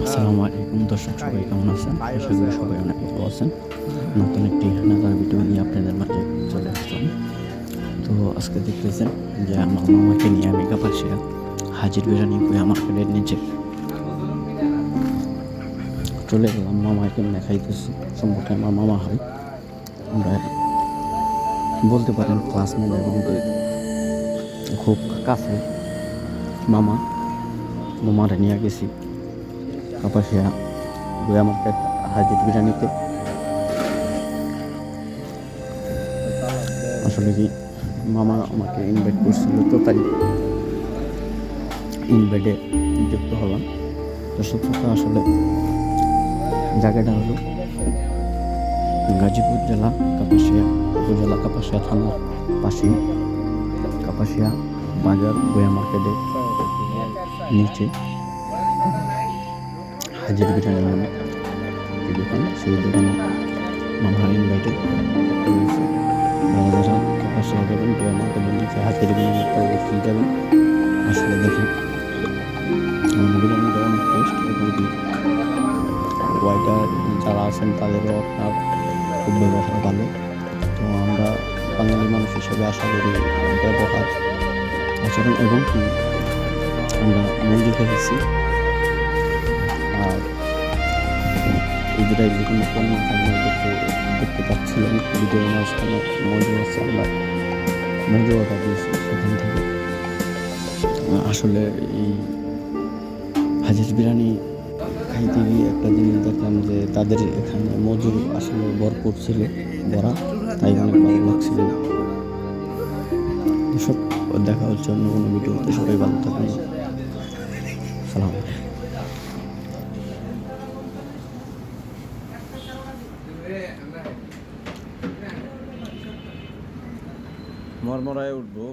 আসসালামু আলাইকুম দর্শক, সবাই কেমন আছেন? আশা করি সবাই অনেক ভালো আছেন। নতুন একটি নাজার ভিডিও নিয়ে আপনাদের মাঝে চলে আসলাম। তো আজকে দেখতেছেন যে আমার মামাকে নিয়ে আমি কাপাসিয়া হাজির বিরিয়ানি বইয়া মার্কেটের নিচে চলে গেলাম। মামাকে নিয়ে খাইতেছি, সম্পর্কে আমার মামা হয়, আমরা বলতে পারেন ক্লাসমেট এবং খুব কাছে মামা। মামারে নিয়ে গেছি কাপাসিয়া বইয়া মার্কেট হাজির বিরিয়ানিতে। আসলে কি মামা আমাকে ইনভাইট করছিল, তো তাই ইনভাইটে যুক্ত হলাম। দর্শক কথা, আসলে জায়গাটা হলো গাজীপুর জেলা কাপাসিয়া উপজেলা, কাপাসিয়া থানার পাশে কাপাসিয়া বাজার বইয়া মার্কেটের নিচে হাজির বিরিয়ানি নামে একটি দোকান। সেই দোকানে মামার ইনভাইটে রয়েছে। যারা কাপাসিয়া যাবেন বইয়া মার্কেটের নিচে হাজির বিরিয়ানি অবশ্যই যাবেন। আসলে দেখেন বিরিয়ানিটা অনেক টেস্ট, এবং ওয়াইটার যারা আছেন তাদেরও আপনার খুব ব্যবহার ভালো। তো আমরা বাঙালি মানুষ হিসেবে আশা করি ব্যবহার আচরণ এবং কি আমরা মঞ্জু খেয়েছি। আর ইসরায়েল বিভিন্ন পণ্য দেখতে পাচ্ছিলাম ভিডিওর মাঝখানে মঞ্জু আছে, আমরা মঞ্জু অর্ডার দিয়েছি সেখান থেকে। আসলে এই হাজির বিরিয়ানি খাইতে গিয়ে একটা জিনিস দেখলাম যে তাদের এখানে মজুর আসলে ভরপুর ছিল, ভরা, তাই অনেক ভালো লাগছিল। এসব দেখা হচ্ছে অন্য কোনো ভিডিওতে। সবাই ভালো থাকুন। সালাম। মরমরায় উঠবো।